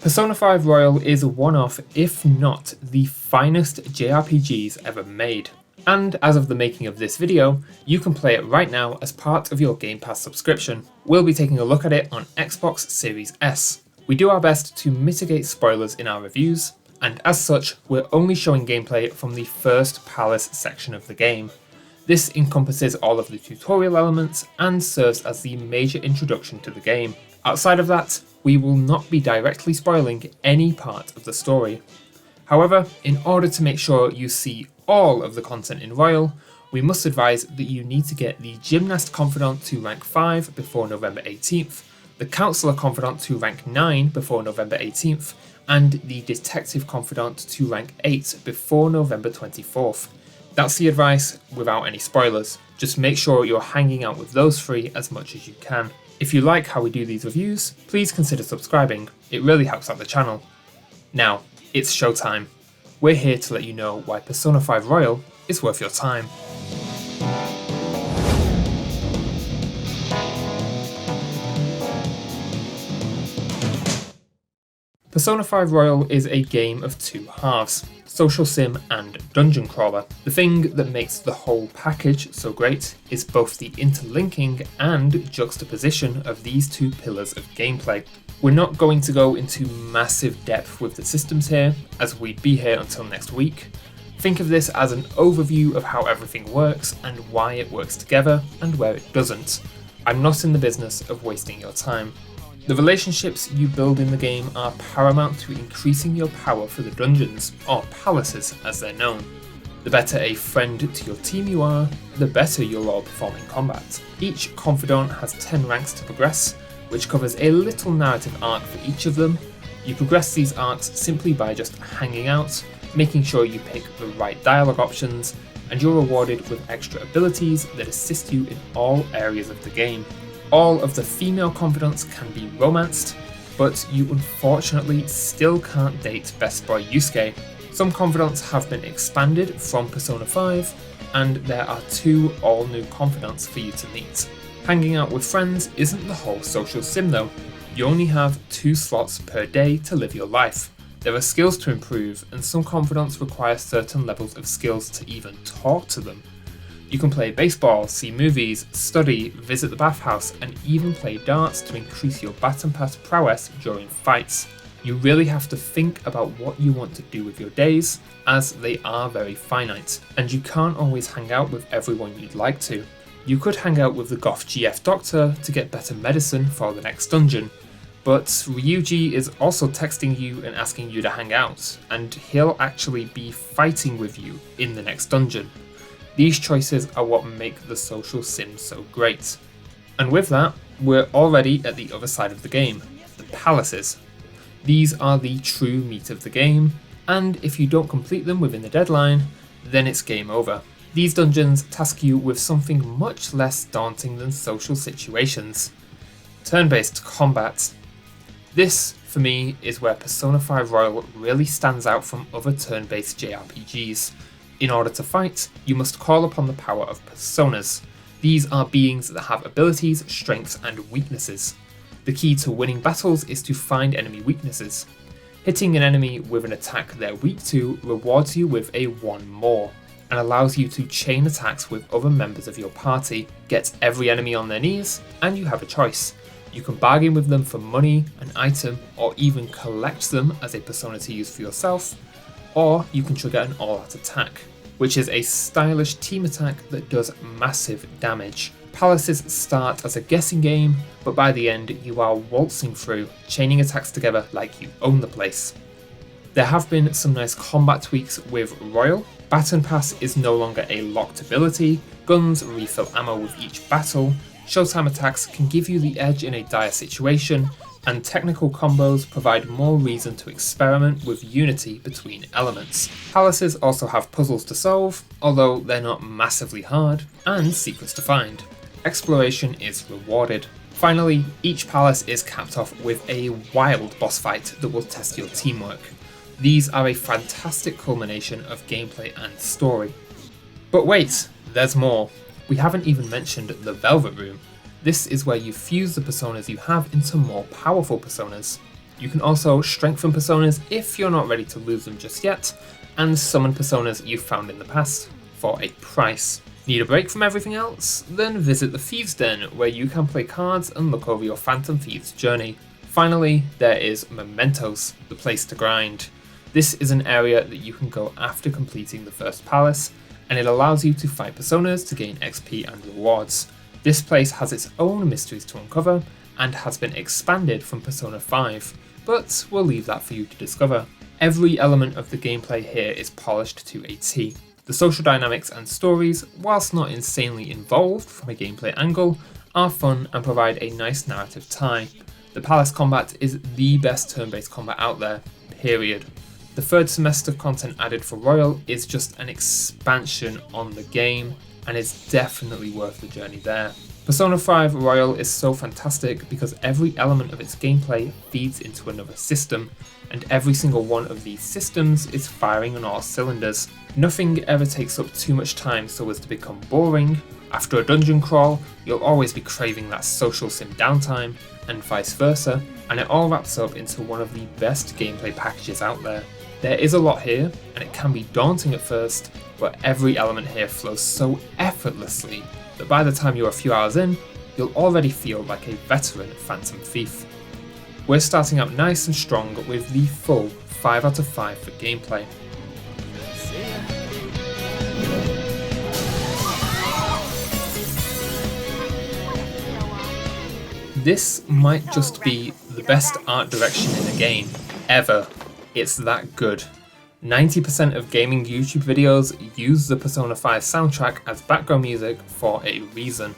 Persona 5 Royal is one of, if not the finest JRPGs ever made. And as of the making of this video, you can play it right now as part of your Game Pass subscription. We'll be taking a look at it on Xbox Series S. We do our best to mitigate spoilers in our reviews, and as such, we're only showing gameplay from the first palace section of the game. This encompasses all of the tutorial elements and serves as the major introduction to the game. Outside of that, we will not be directly spoiling any part of the story. However, in order to make sure you see all of the content in Royal, we must advise that you need to get the Gymnast Confidant to rank 5 before November 18th, the Counselor Confidant to rank 9 before November 18th, and the Detective Confidant to rank 8 before November 24th. That's the advice without any spoilers. Just make sure you're hanging out with those three as much as you can. If you like how we do these reviews, please consider subscribing. It really helps out the channel. Now, it's showtime. We're here to let you know why Persona 5 Royal is worth your time. Persona 5 Royal is a game of two halves, social sim and dungeon crawler. The thing that makes the whole package so great is both the interlinking and juxtaposition of these two pillars of gameplay. We're not going to go into massive depth with the systems here, as we'd be here until next week. Think of this as an overview of how everything works and why it works together and where it doesn't. I'm not in the business of wasting your time. The relationships you build in the game are paramount to increasing your power for the dungeons, or palaces as they're known. The better a friend to your team you are, the better you'll all perform in combat. Each confidant has 10 ranks to progress, which covers a little narrative arc for each of them. You progress these arcs simply by just hanging out, making sure you pick the right dialogue options, and you're rewarded with extra abilities that assist you in all areas of the game. All of the female confidants can be romanced, but you unfortunately still can't date Best Boy Yusuke. Some confidants have been expanded from Persona 5, and there are 2 all-new confidants for you to meet. Hanging out with friends isn't the whole social sim though. You only have 2 slots per day to live your life. There are skills to improve, and some confidants require certain levels of skills to even talk to them. You can play baseball, see movies, study, visit the bathhouse, and even play darts to increase your baton pass prowess during fights. You really have to think about what you want to do with your days, as they are very finite, and you can't always hang out with everyone you'd like to. You could hang out with the goth GF doctor to get better medicine for the next dungeon, but Ryuji is also texting you and asking you to hang out, and he'll actually be fighting with you in the next dungeon. These choices are what make the social sim so great. And with that, we're already at the other side of the game, the palaces. These are the true meat of the game, and if you don't complete them within the deadline, then it's game over. These dungeons task you with something much less daunting than social situations: turn-based combat. This, for me, is where Persona 5 Royal really stands out from other turn-based JRPGs. In order to fight, you must call upon the power of personas. These are beings that have abilities, strengths, and weaknesses. The key to winning battles is to find enemy weaknesses. Hitting an enemy with an attack they're weak to rewards you with a 1 more, and allows you to chain attacks with other members of your party, get every enemy on their knees, and you have a choice. You can bargain with them for money, an item, or even collect them as a persona to use for yourself, or you can trigger an all-out attack, which is a stylish team attack that does massive damage. Palaces start as a guessing game, but by the end you are waltzing through, chaining attacks together like you own the place. There have been some nice combat tweaks with Royal. Baton Pass is no longer a locked ability, guns refill ammo with each battle, showtime attacks can give you the edge in a dire situation, and technical combos provide more reason to experiment with unity between elements. Palaces also have puzzles to solve, although they're not massively hard, and secrets to find. Exploration is rewarded. Finally, each palace is capped off with a wild boss fight that will test your teamwork. These are a fantastic culmination of gameplay and story. But wait, there's more. We haven't even mentioned the Velvet Room. This is where you fuse the personas you have into more powerful personas. You can also strengthen personas if you're not ready to lose them just yet, and summon personas you've found in the past for a price. Need a break from everything else? Then visit the Thieves' Den, where you can play cards and look over your Phantom Thieves journey. Finally, there is Mementos, the place to grind. This is an area that you can go after completing the first palace, and it allows you to fight personas to gain XP and rewards. This place has its own mysteries to uncover, and has been expanded from Persona 5, but we'll leave that for you to discover. Every element of the gameplay here is polished to a T. The social dynamics and stories, whilst not insanely involved from a gameplay angle, are fun and provide a nice narrative tie. The palace combat is the best turn-based combat out there, period. The third semester content added for Royal is just an expansion on the game, and is definitely worth the journey there. Persona 5 Royal is so fantastic because every element of its gameplay feeds into another system, and every single one of these systems is firing on all cylinders. Nothing ever takes up too much time so as to become boring. After a dungeon crawl, you'll always be craving that social sim downtime, and vice versa, and it all wraps up into one of the best gameplay packages out there. There is a lot here, and it can be daunting at first, but every element here flows so effortlessly that by the time you're a few hours in, you'll already feel like a veteran Phantom Thief. We're starting out nice and strong with the full 5 out of 5 for gameplay. This might just be the best art direction in a game, ever. It's that good. 90% of gaming YouTube videos use the Persona 5 soundtrack as background music for a reason.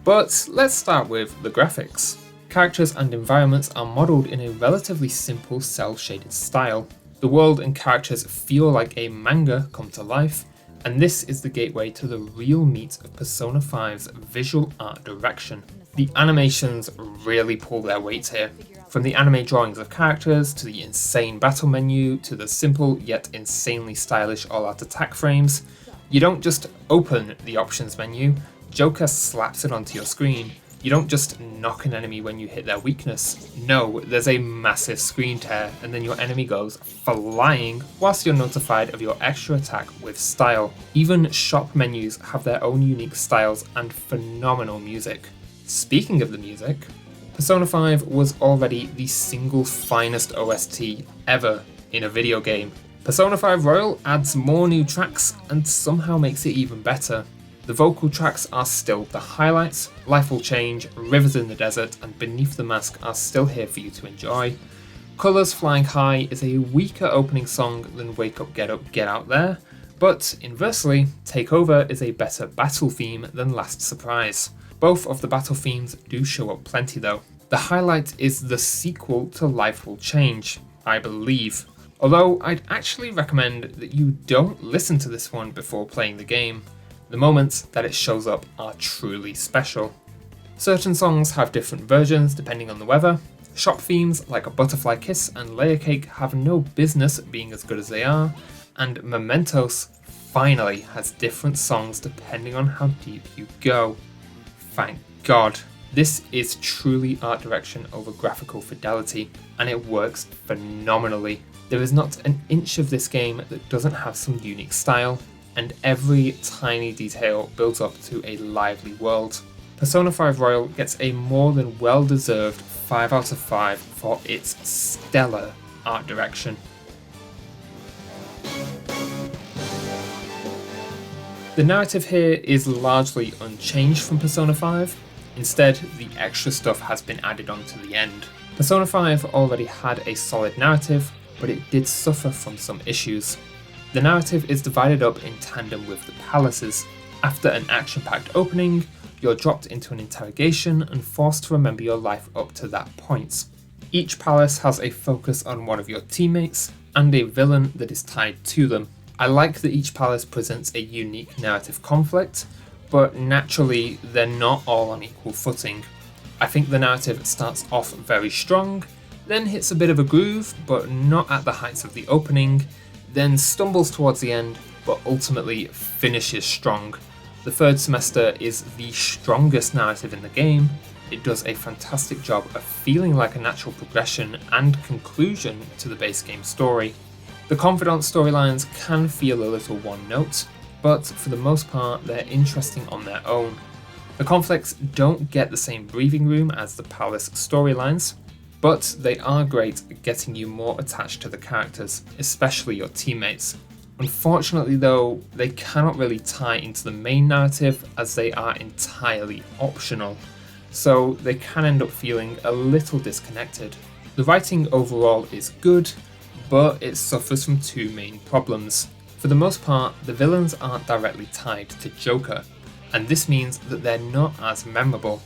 But let's start with the graphics. Characters and environments are modelled in a relatively simple cel-shaded style. The world and characters feel like a manga come to life, and this is the gateway to the real meat of Persona 5's visual art direction. The animations really pull their weight here. From the anime drawings of characters, to the insane battle menu, to the simple yet insanely stylish all-out attack frames, you don't just open the options menu, Joker slaps it onto your screen. You don't just knock an enemy when you hit their weakness. No, there's a massive screen tear, and then your enemy goes flying whilst you're notified of your extra attack with style. Even shop menus have their own unique styles and phenomenal music. Speaking of the music, Persona 5 was already the single finest OST ever in a video game. Persona 5 Royal adds more new tracks and somehow makes it even better. The vocal tracks are still the highlights, Life Will Change, Rivers in the Desert, and Beneath the Mask are still here for you to enjoy. Colours Flying High is a weaker opening song than Wake Up, Get Out There, but inversely, Take Over is a better battle theme than Last Surprise. Both of the battle themes do show up plenty though. The highlight is the sequel to Life Will Change, I believe. Although I'd actually recommend that you don't listen to this one before playing the game. The moments that it shows up are truly special. Certain songs have different versions depending on the weather. Shop themes like A Butterfly Kiss and Layer Cake have no business being as good as they are, and Mementos finally has different songs depending on how deep you go. Thank God. This is truly art direction over graphical fidelity, and it works phenomenally. There is not an inch of this game that doesn't have some unique style, and every tiny detail builds up to a lively world. Persona 5 Royal gets a more than well-deserved 5 out of 5 for its stellar art direction. The narrative here is largely unchanged from Persona 5. Instead, the extra stuff has been added on to the end. Persona 5 already had a solid narrative, but it did suffer from some issues. The narrative is divided up in tandem with the palaces. After an action-packed opening, you're dropped into an interrogation and forced to remember your life up to that point. Each palace has a focus on one of your teammates and a villain that is tied to them. I like that each palace presents a unique narrative conflict, but naturally they're not all on equal footing. I think the narrative starts off very strong, then hits a bit of a groove, but not at the heights of the opening, then stumbles towards the end, but ultimately finishes strong. The third semester is the strongest narrative in the game, it does a fantastic job of feeling like a natural progression and conclusion to the base game story. The confidant storylines can feel a little one-note, but for the most part they're interesting on their own. The conflicts don't get the same breathing room as the palace storylines, but they are great at getting you more attached to the characters, especially your teammates. Unfortunately though, they cannot really tie into the main narrative as they are entirely optional, so they can end up feeling a little disconnected. The writing overall is good, but it suffers from two main problems. For the most part, the villains aren't directly tied to Joker, and this means that they're not as memorable.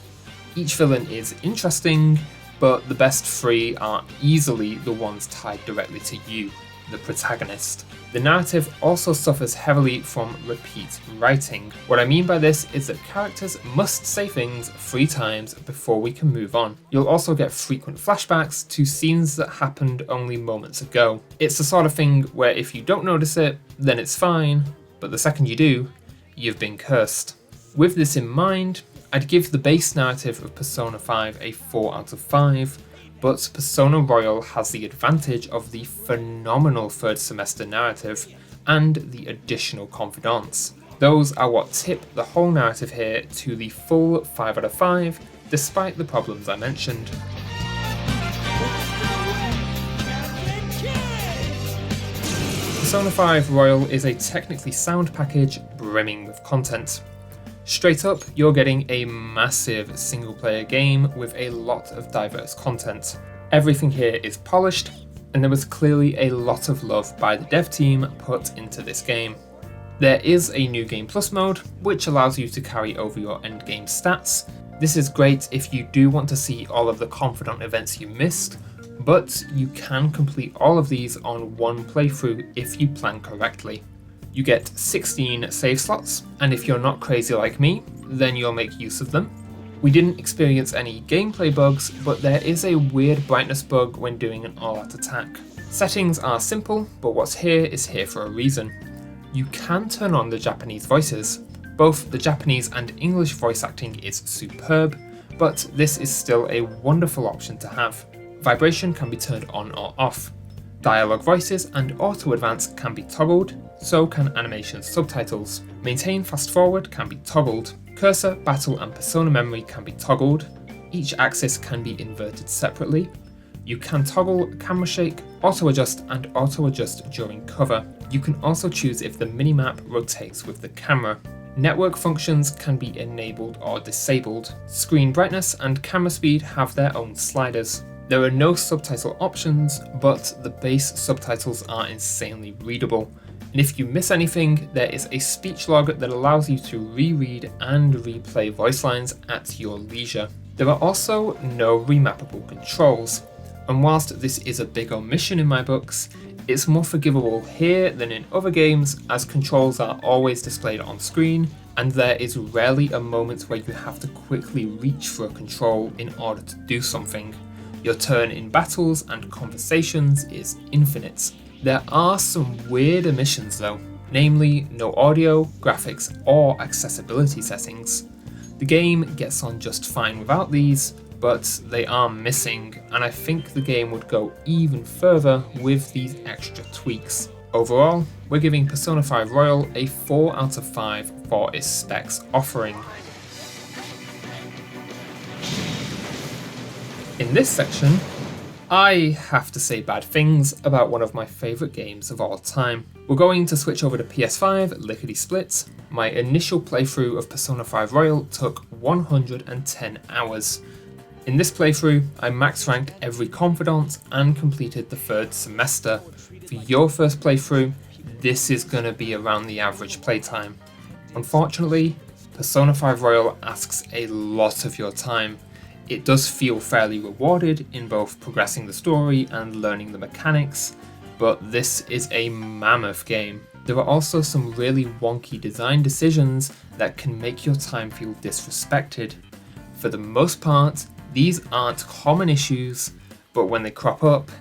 Each villain is interesting, but the best three are easily the ones tied directly to you, the protagonist. The narrative also suffers heavily from repeat writing. What I mean by this is that characters must say things 3 times before we can move on. You'll also get frequent flashbacks to scenes that happened only moments ago. It's the sort of thing where if you don't notice it, then it's fine, but the second you do, you've been cursed. With this in mind, I'd give the base narrative of Persona 5 a 4 out of 5, but Persona Royal has the advantage of the phenomenal third semester narrative and the additional confidants. Those are what tip the whole narrative here to the full 5 out of 5, despite the problems I mentioned. Persona 5 Royal is a technically sound package brimming with content. Straight up, you're getting a massive single-player game with a lot of diverse content. Everything here is polished, and there was clearly a lot of love by the dev team put into this game. There is a New Game Plus mode, which allows you to carry over your endgame stats. This is great if you do want to see all of the confidant events you missed, but you can complete all of these on one playthrough if you plan correctly. You get 16 save slots, and if you're not crazy like me, then you'll make use of them. We didn't experience any gameplay bugs, but there is a weird brightness bug when doing an all-out attack. Settings are simple, but what's here is here for a reason. You can turn on the Japanese voices. Both the Japanese and English voice acting is superb, but this is still a wonderful option to have. Vibration can be turned on or off. Dialogue voices and auto advance can be toggled, so can animation subtitles. Maintain fast forward can be toggled. Cursor, battle and persona memory can be toggled. Each axis can be inverted separately. You can toggle camera shake, auto adjust and auto adjust during cover. You can also choose if the minimap rotates with the camera. Network functions can be enabled or disabled. Screen brightness and camera speed have their own sliders. There are no subtitle options, but the base subtitles are insanely readable. And if you miss anything, there is a speech log that allows you to reread and replay voice lines at your leisure. There are also no remappable controls, and whilst this is a big omission in my books, it's more forgivable here than in other games as controls are always displayed on screen, and there is rarely a moment where you have to quickly reach for a control in order to do something. Your turn in battles and conversations is infinite. There are some weird omissions though, namely no audio, graphics or accessibility settings. The game gets on just fine without these, but they are missing, and I think the game would go even further with these extra tweaks. Overall, we're giving Persona 5 Royal a 4 out of 5 for its specs offering. In this section, I have to say bad things about one of my favourite games of all time. We're going to switch over to PS5 lickety-split. My initial playthrough of Persona 5 Royal took 110 hours. In this playthrough, I max ranked every confidant and completed the third semester. For your first playthrough, this is going to be around the average playtime. Unfortunately, Persona 5 Royal asks a lot of your time. It does feel fairly rewarded in both progressing the story and learning the mechanics, but this is a mammoth game. There are also some really wonky design decisions that can make your time feel disrespected. For the most part, these aren't common issues, but when they crop up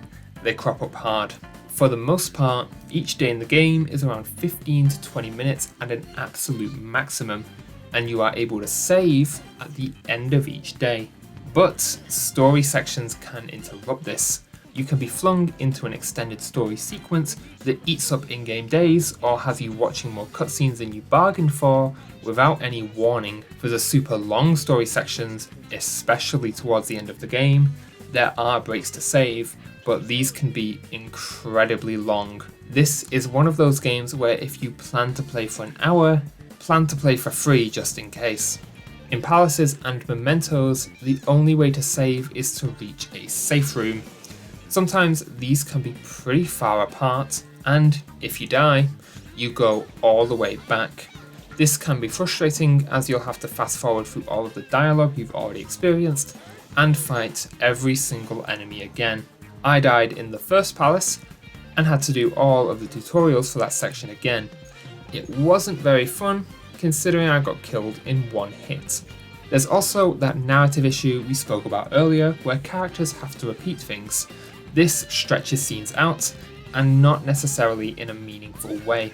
hard. For the most part, each day in the game is around 15 to 20 minutes at an absolute maximum, and you are able to save at the end of each day. But story sections can interrupt this. You can be flung into an extended story sequence that eats up in-game days or have you watching more cutscenes than you bargained for without any warning. For the super long story sections, especially towards the end of the game, there are breaks to save, but these can be incredibly long. This is one of those games where if you plan to play for an hour, plan to play for free just in case. In Palaces and Mementos, the only way to save is to reach a safe room. Sometimes these can be pretty far apart, and if you die, you go all the way back. This can be frustrating as you'll have to fast forward through all of the dialogue you've already experienced and fight every single enemy again. I died in the first palace and had to do all of the tutorials for that section again. It wasn't very fun, considering I got killed in one hit. There's also that narrative issue we spoke about earlier where characters have to repeat things. This stretches scenes out, and not necessarily in a meaningful way.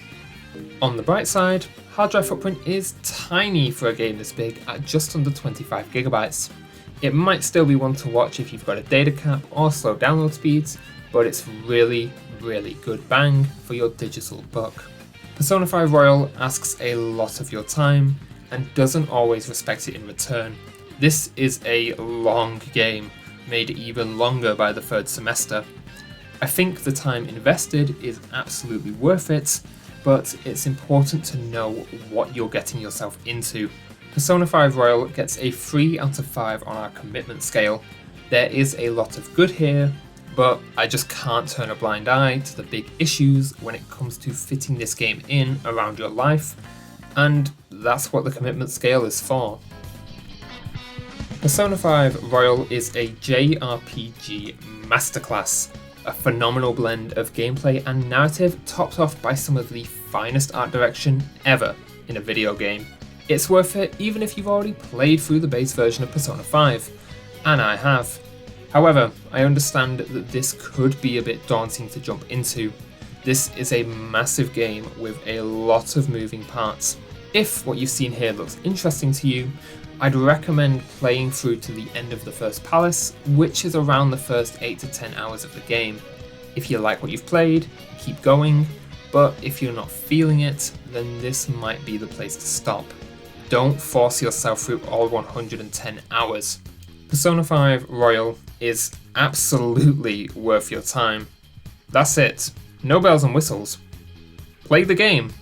On the bright side, hard drive footprint is tiny for a game this big at just under 25GB. It might still be one to watch if you've got a data cap or slow download speeds, but it's really good bang for your digital buck. Persona 5 Royal asks a lot of your time and doesn't always respect it in return. This is a long game, made even longer by the third semester. I think the time invested is absolutely worth it, but it's important to know what you're getting yourself into. Persona 5 Royal gets a 3 out of 5 on our commitment scale. There is a lot of good here, but I just can't turn a blind eye to the big issues when it comes to fitting this game in around your life, and that's what the commitment scale is for. Persona 5 Royal is a JRPG masterclass, a phenomenal blend of gameplay and narrative topped off by some of the finest art direction ever in a video game. It's worth it even if you've already played through the base version of Persona 5, and I have. However, I understand that this could be a bit daunting to jump into. This is a massive game with a lot of moving parts. If what you've seen here looks interesting to you, I'd recommend playing through to the end of the first palace, which is around the first 8 to 10 hours of the game. If you like what you've played, keep going, but if you're not feeling it, then this might be the place to stop. Don't force yourself through all 110 hours. Persona 5 Royal is absolutely worth your time. That's it. No bells and whistles. Play the game.